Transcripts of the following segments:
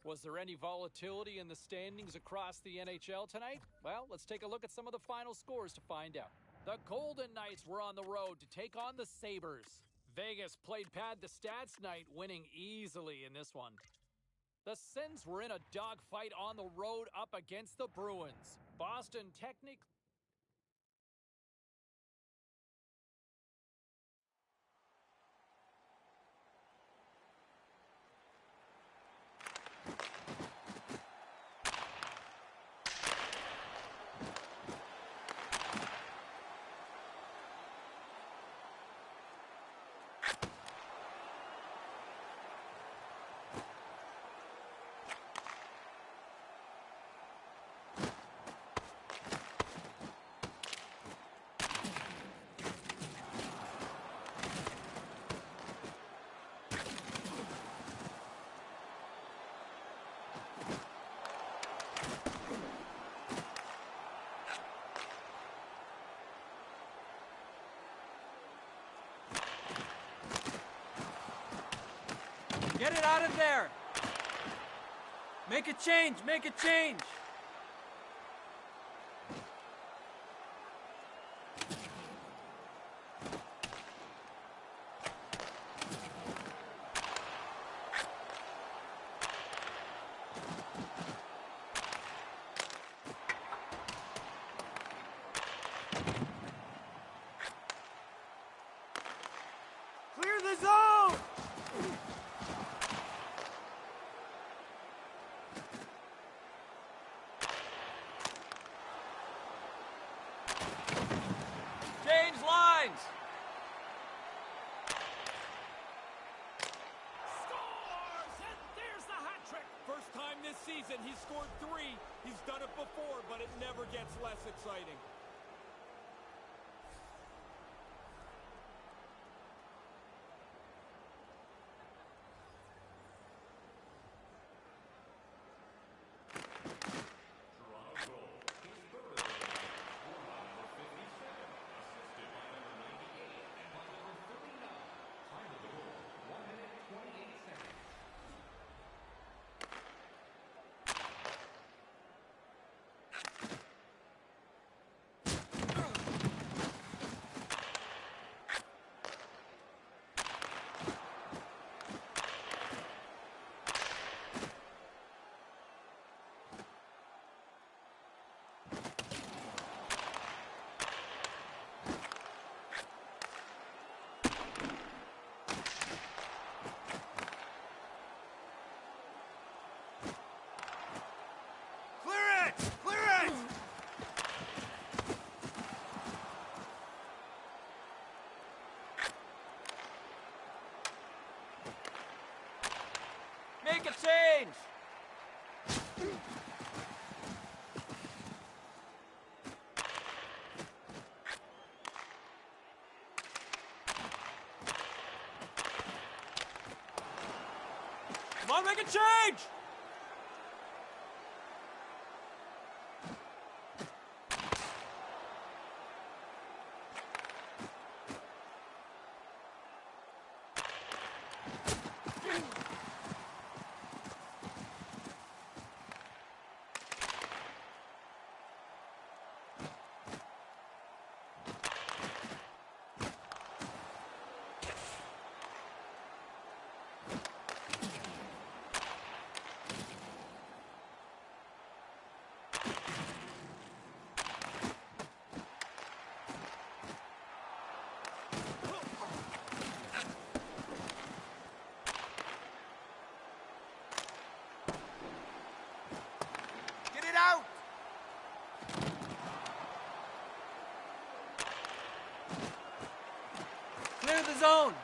Was there any volatility in the standings across the NHL tonight? Well, let's take a look at some of the final scores to find out. The Golden Knights were on the road to take on the Sabres. Vegas played pad the stats night, winning easily in this one. The Sens were in a dogfight on the road up against the Bruins. Boston technically Get it out of there! Make a change! Make a change! Clear the zone! Change lines! Scores! And there's the hat trick! First time this season he's scored 3. He's done it before, but it never gets less exciting. Make a change! Come on, make a change! Get it out! Clear the zone!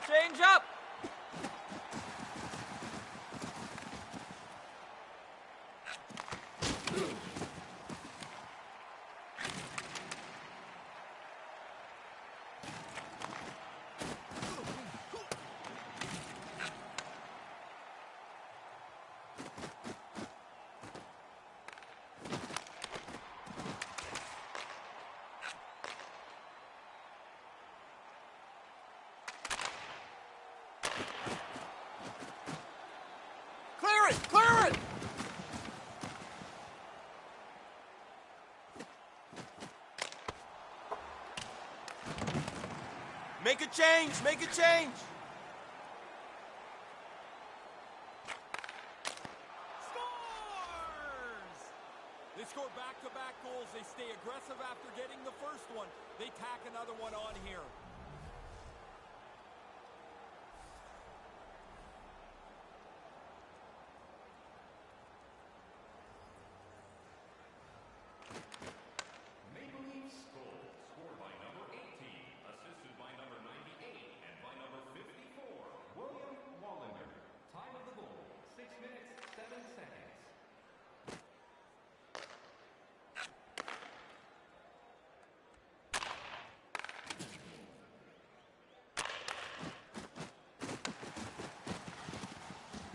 Change up! Clear it! Clear it! Make a change! Make a change! Scores! They score back-to-back goals. They stay aggressive after getting the first one. They tack another one on here.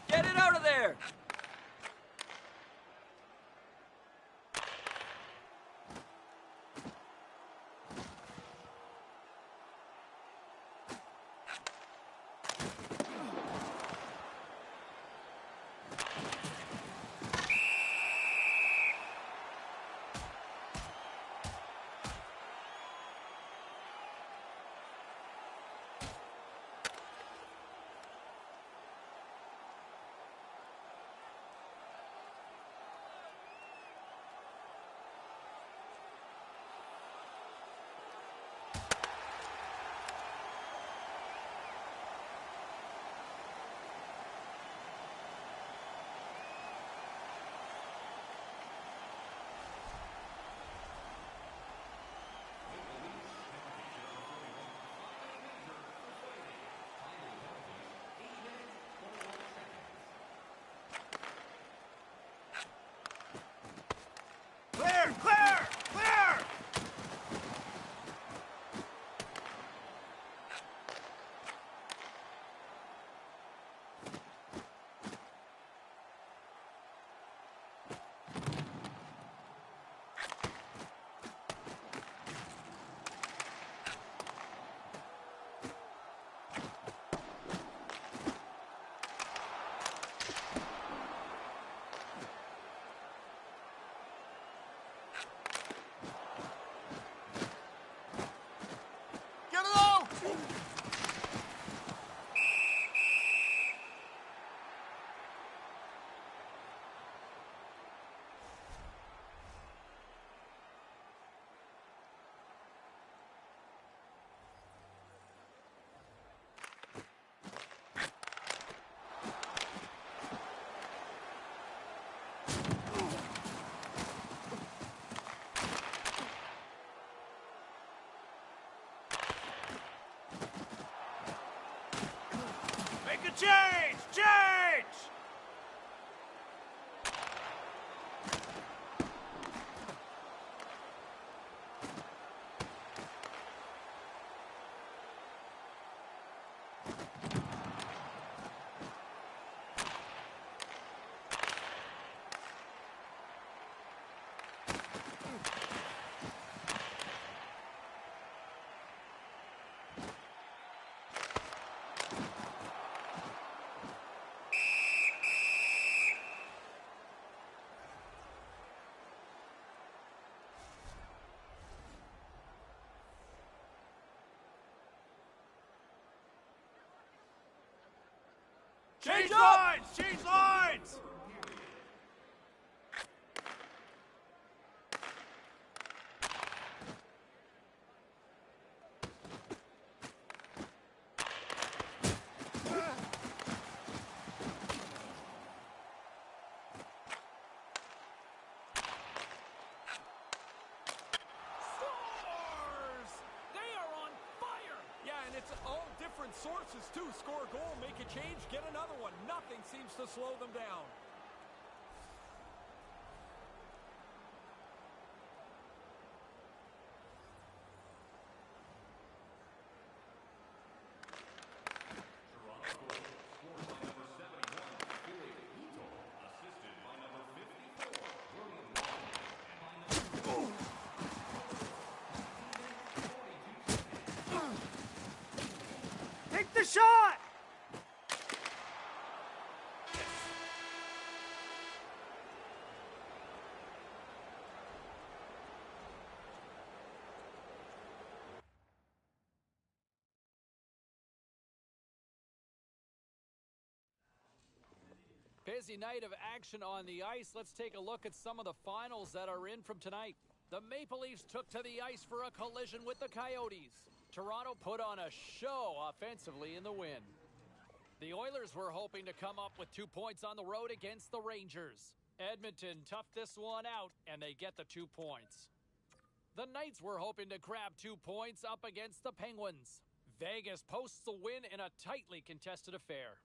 Get it out of there! Clear! Clear! Clear! Get it out! Make a change! Change! Change lines! Change lines! Scores! They are on fire! Yeah, and it's all different sources too. Score a goal, make a change, get another one. Nothing seems to slow them down. Take the shot! busy night of action on the ice. Let's take a look at some of the finals that are in from tonight. The Maple Leafs took to the ice for a collision with the Coyotes. Toronto put on a show offensively in the win. The Oilers were hoping to come up with 2 points on the road against the Rangers. Edmonton toughed this one out, and they get the 2 points. The Knights were hoping to grab 2 points up against the Penguins. Vegas posts the win in a tightly contested affair.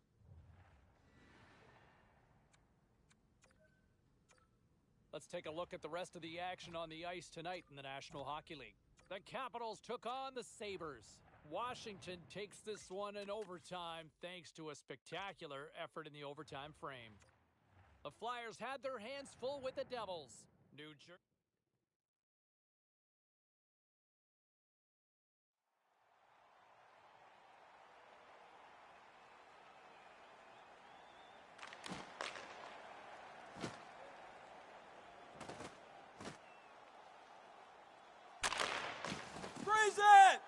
Let's take a look at the rest of the action on the ice tonight in the National Hockey League. The Capitals took on the Sabres. Washington takes this one in overtime thanks to a spectacular effort in the overtime frame. The Flyers had their hands full with the Devils. New Jersey. Freeze it!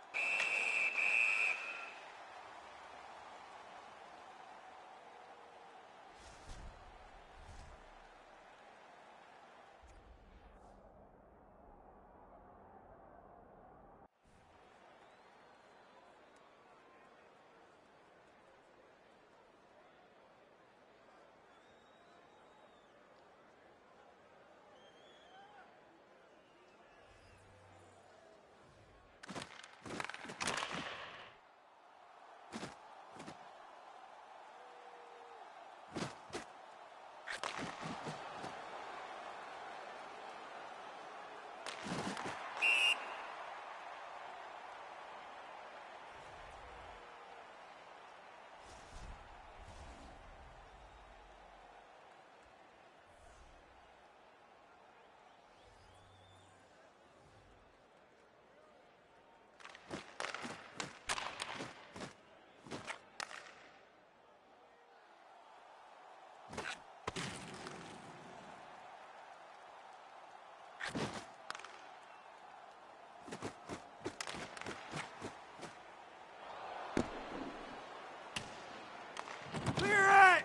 Clear it!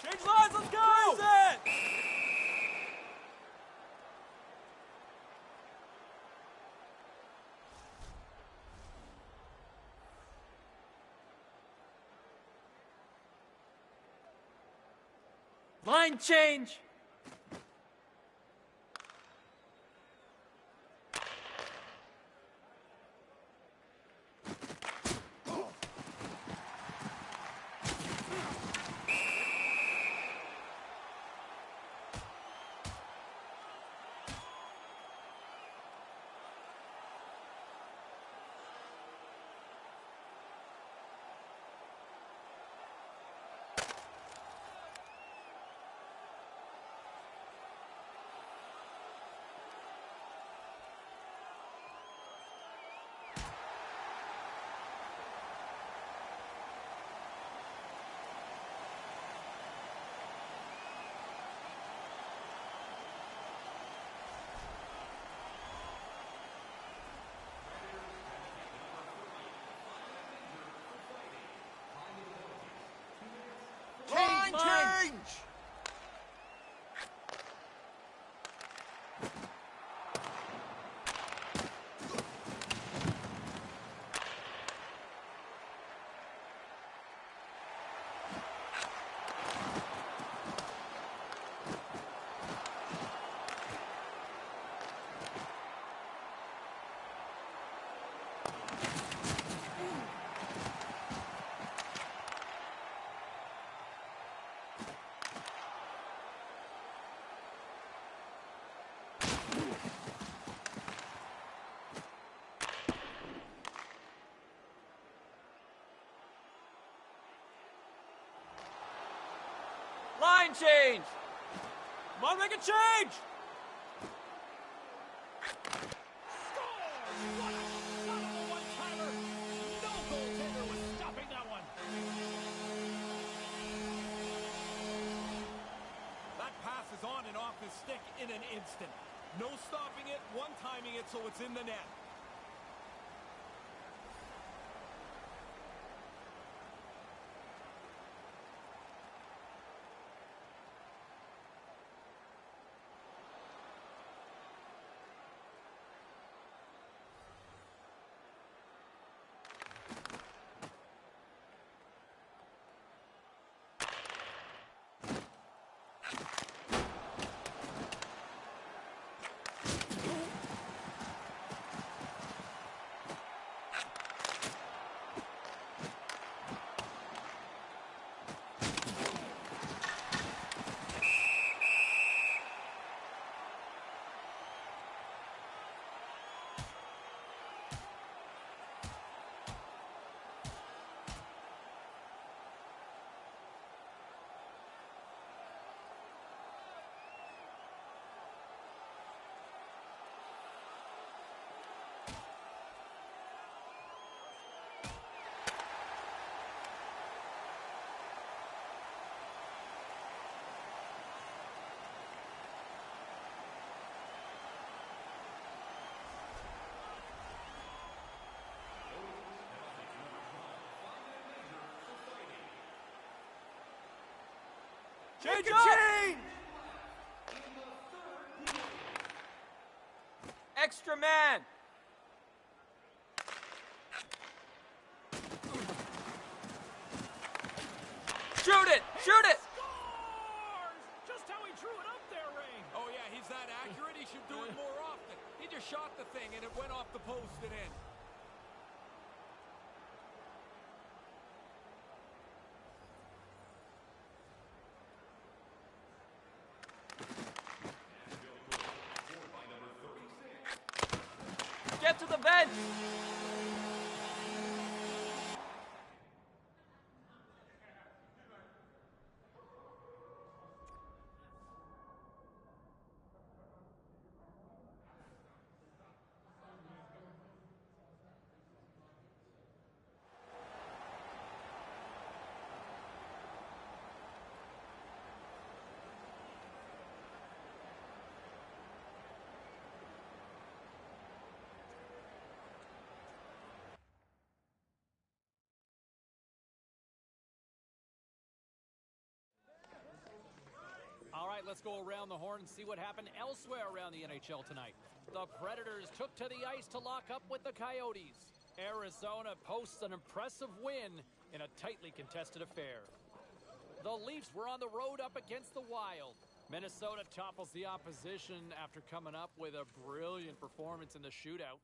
Change lines, let's go! Freeze it! Line change! Line change! Line change! Come on, make a change! What a shot on the one-timer! No goaltender was stopping that one. instant. No stopping it, one-timing it so it's in the net. Change up! Extra man! Shoot it! Shoot it! Scores! Just how he drew it up there, Ray. Oh yeah, he's that accurate, he should do it more often. He just shot the thing and it went off the post and in. Get to the bench! All right, let's go around the horn and see what happened elsewhere around the NHL tonight. The Predators took to the ice to lock up with the Coyotes. Arizona posts an impressive win in a tightly contested affair. The Leafs were on the road up against the Wild. Minnesota topples the opposition after coming up with a brilliant performance in the shootout.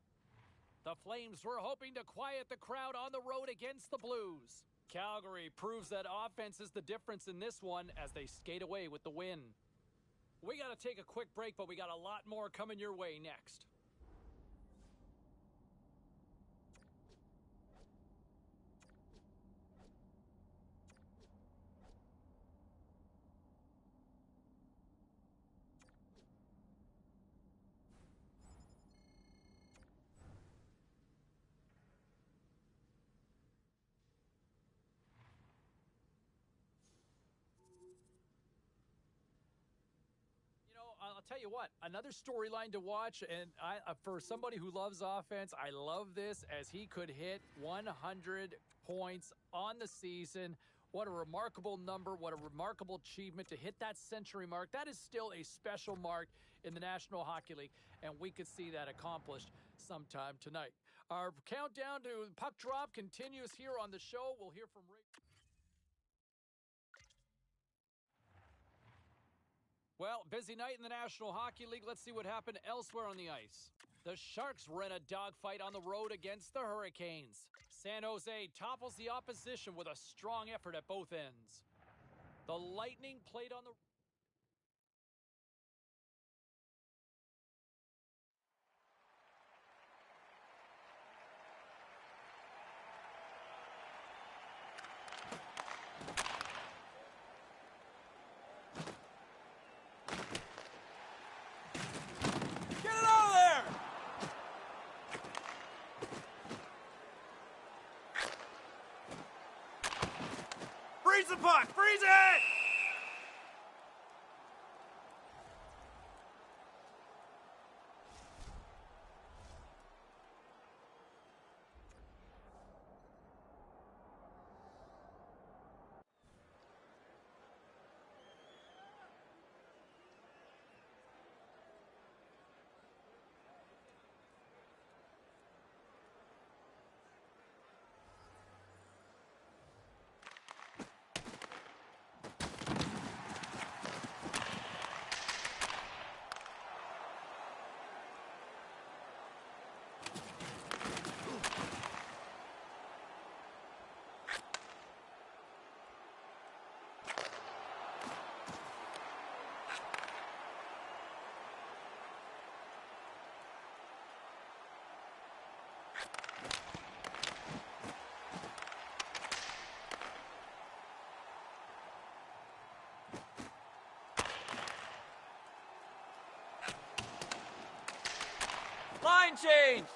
The Flames were hoping to quiet the crowd on the road against the Blues. Calgary proves that offense is the difference in this one as they skate away with the win. We got to take a quick break, but we got a lot more coming your way next. I'll tell you what, another storyline to watch, and for somebody who loves offense, I love this as he could hit 100 points on the season. What a remarkable number, what a remarkable achievement to hit that century mark. That is still a special mark in the National Hockey League, and we could see that accomplished sometime tonight. Our countdown to puck drop continues here on the show. We'll hear from Ray. Well, busy night in the National Hockey League. Let's see what happened elsewhere on the ice. The Sharks were in a dogfight on the road against the Hurricanes. San Jose topples the opposition with a strong effort at both ends. The Lightning played on the... Freeze the puck! Freeze it! line change.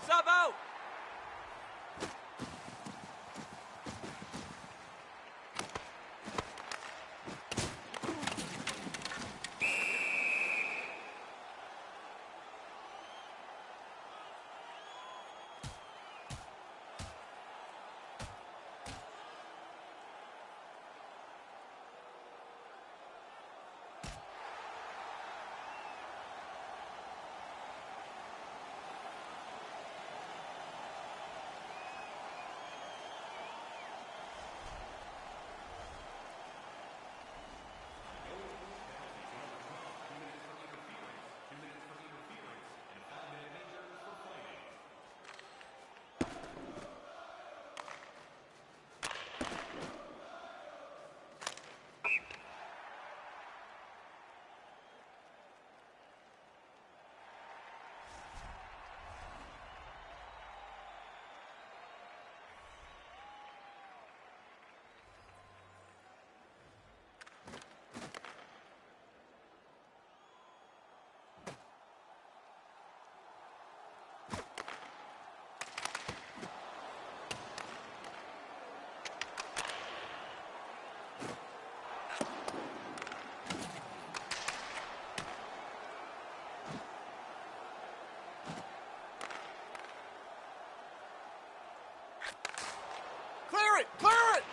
Sub out. Clear it! Clear it!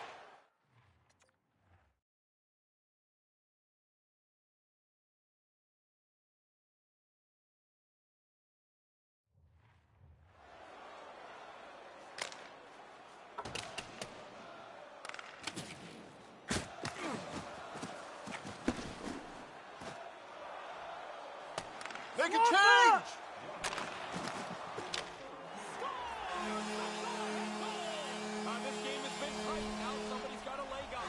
Make a change! This game has been tight. Now somebody's got a leg up.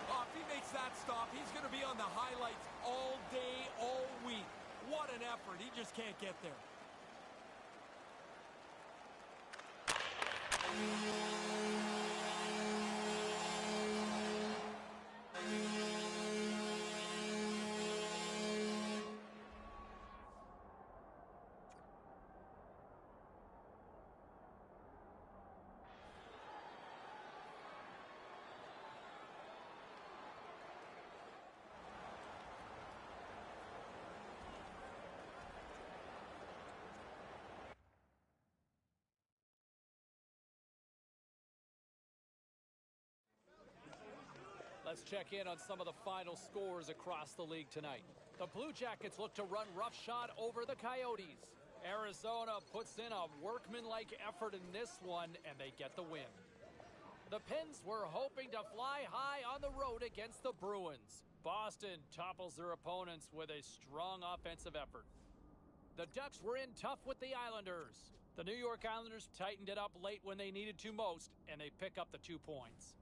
Oh, if he makes that stop, he's going to be on the highlights all day, all week. What an effort. He just can't get there. Let's check in on some of the final scores across the league tonight. The Blue Jackets look to run roughshod over the Coyotes. Arizona puts in a workmanlike effort in this one, and they get the win. The Pens were hoping to fly high on the road against the Bruins. Boston topples their opponents with a strong offensive effort. The Ducks were in tough with the Islanders. The New York Islanders tightened it up late when they needed to most, and they pick up the 2 points.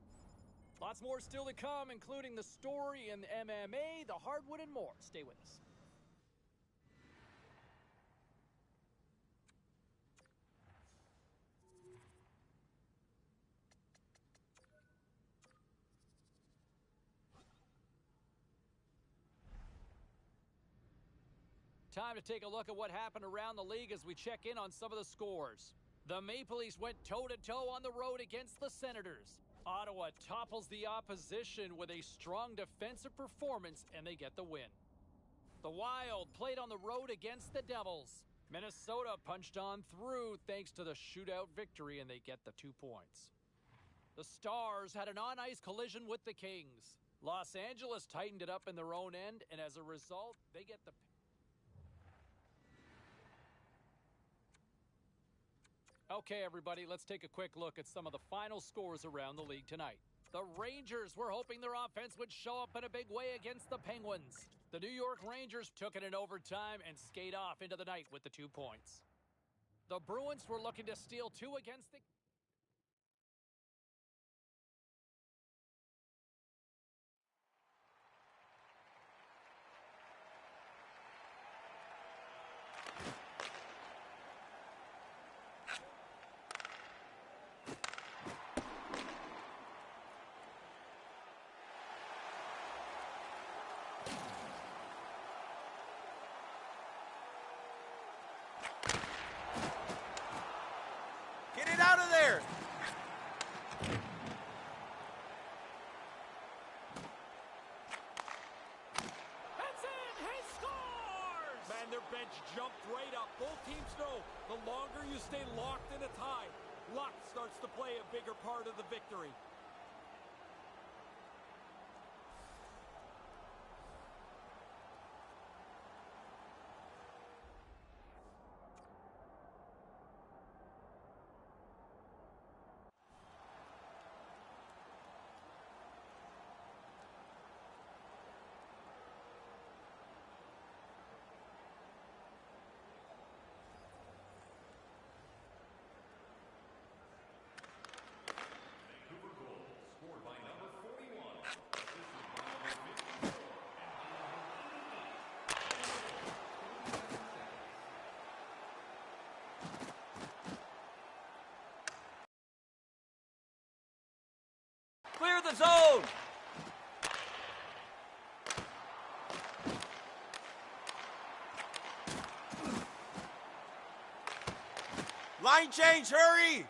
Lots more still to come, including the story in MMA, the hardwood, and more. Stay with us. Time to take a look at what happened around the league as we check in on some of the scores. The Maple Leafs went toe-to-toe on the road against the Senators. Ottawa topples the opposition with a strong defensive performance, and they get the win. The Wild played on the road against the Devils. Minnesota punched on through thanks to the shootout victory, and they get the 2 points. The Stars had an on-ice collision with the Kings. Los Angeles tightened it up in their own end, and as a result, they get the... Okay, everybody, let's take a quick look at some of the final scores around the league tonight. The Rangers were hoping their offense would show up in a big way against the Penguins. The New York Rangers took it in overtime and skate off into the night with the 2 points. The Bruins were looking to steal 2 against the... Get it out of there! That's it! He scores! Man, their bench jumped right up. Both teams know the longer you stay locked in a tie, luck starts to play a bigger part of the victory. Clear the zone! Line change, hurry!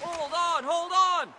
Hold on, hold on!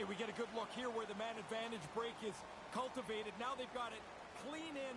Okay, we get a good look here where the man advantage break is cultivated. Now they've got it clean in.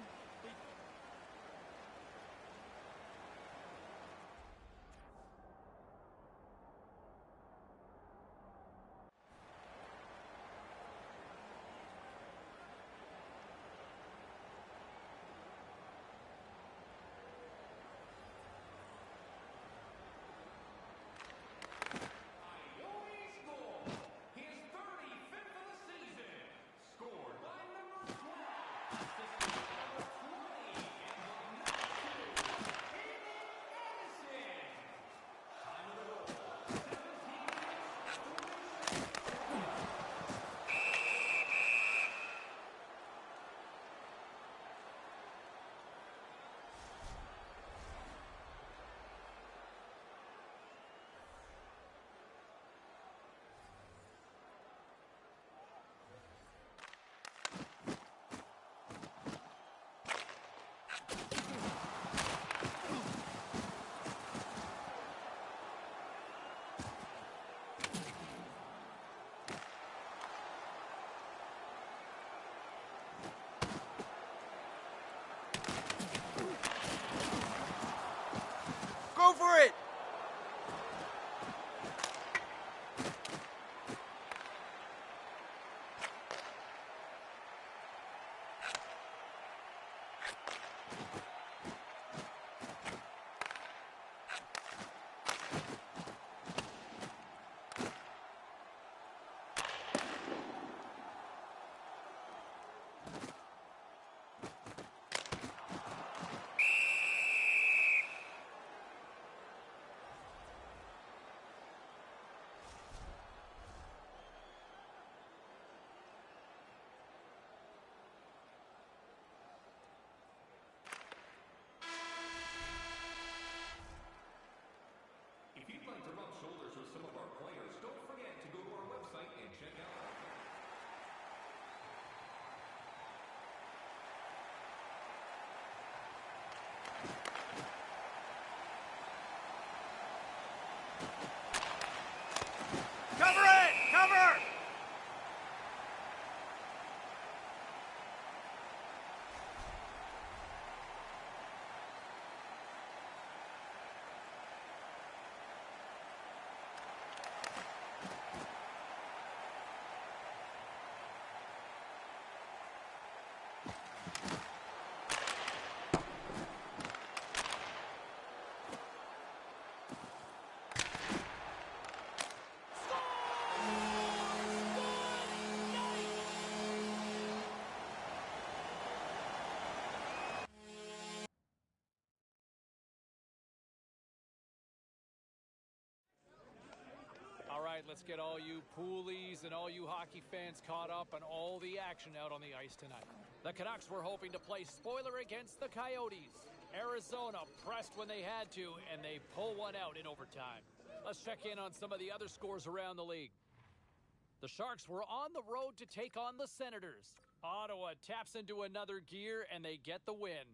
Go for it! If you'd like to rub shoulders with some of our players, don't forget to go to our website and check out Cover it! Cover! All right, let's get all you poolies and all you hockey fans caught up on all the action out on the ice tonight. The Canucks were hoping to play spoiler against the Coyotes. Arizona pressed when they had to, and they pull one out in overtime. Let's check in on some of the other scores around the league. The Sharks were on the road to take on the Senators. Ottawa taps into another gear, and they get the win.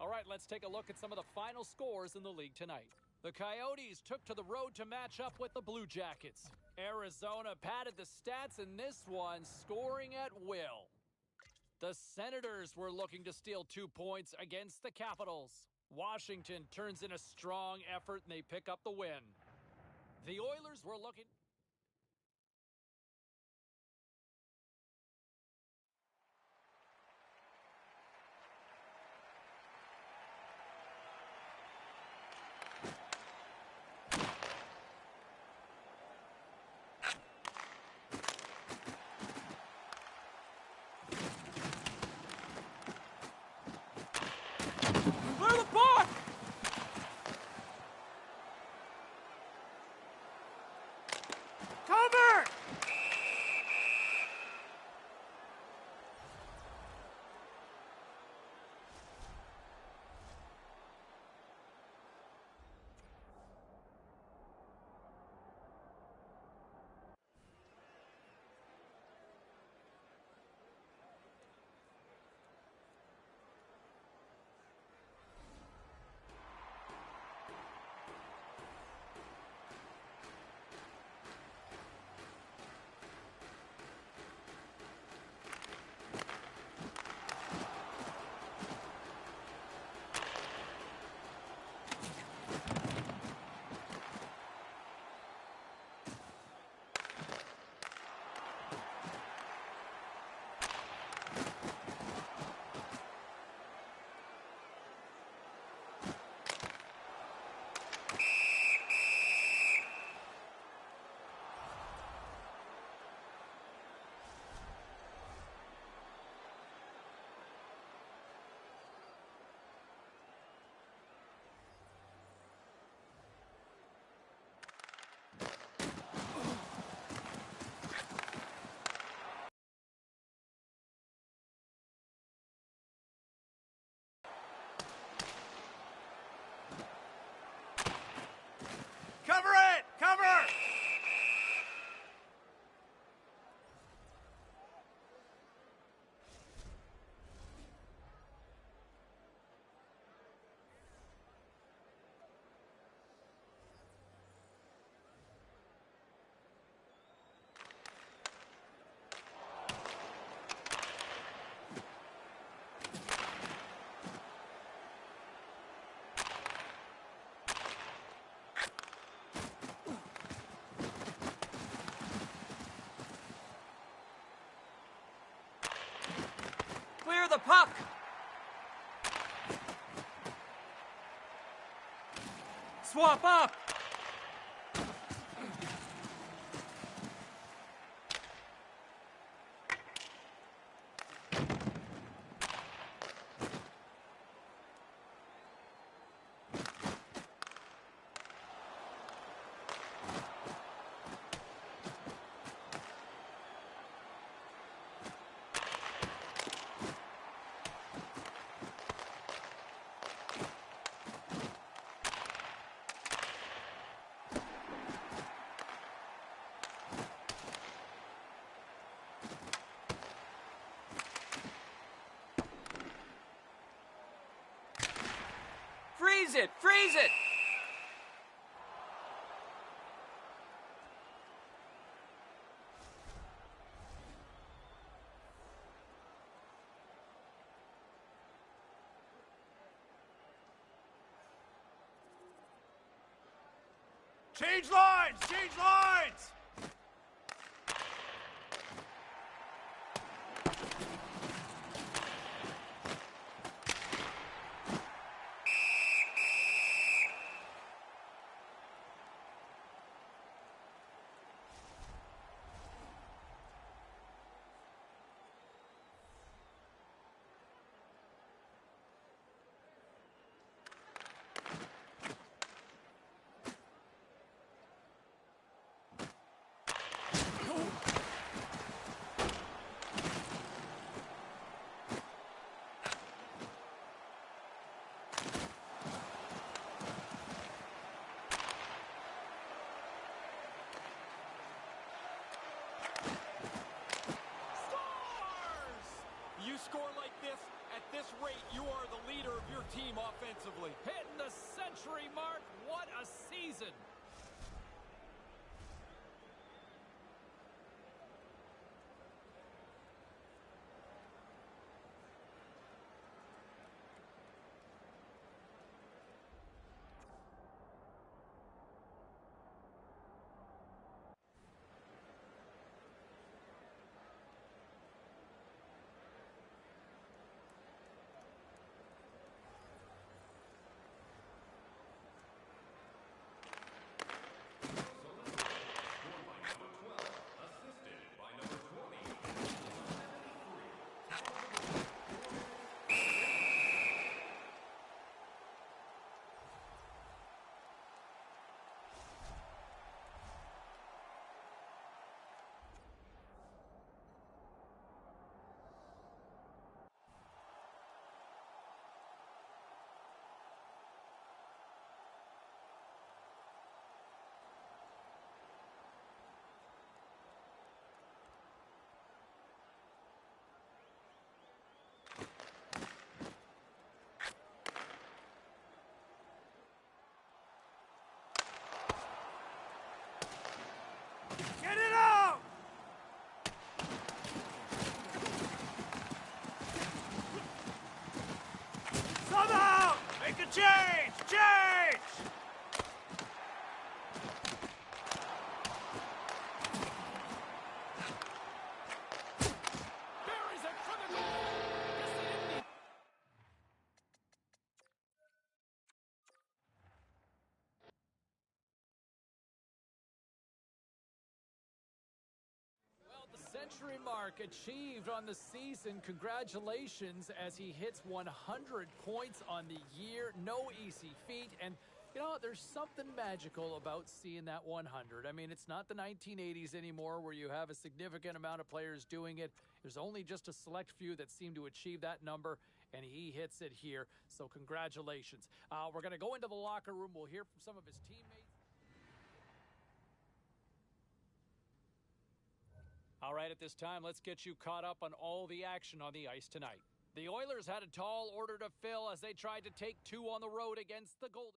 All right, let's take a look at some of the final scores in the league tonight. The Coyotes took to the road to match up with the Blue Jackets. Arizona padded the stats in this one, scoring at will. The Senators were looking to steal 2 points against the Capitals. Washington turns in a strong effort and they pick up the win. The Oilers were looking... Clear the puck! the puck! Swap up! Freeze it! Freeze it! Change lines! Change lines! You score like this, at this rate, you are the leader of your team offensively. Hitting the century mark. What a season. Get it out! Sub out! Make a change! Change! Buries it for the goal. Guess they didn't need. Well, the century mark achieved on the season. Congratulations as he hits 100 points on the year. No easy feat. And, you know, there's something magical about seeing that 100. I mean, it's not the 1980s anymore where you have a significant amount of players doing it. There's only just a select few that seem to achieve that number, and he hits it here. So congratulations. We're going to go into the locker room. We'll hear from some of his teammates. All right, at this time, let's get you caught up on all the action on the ice tonight. The Oilers had a tall order to fill as they tried to take two on the road against the Golden.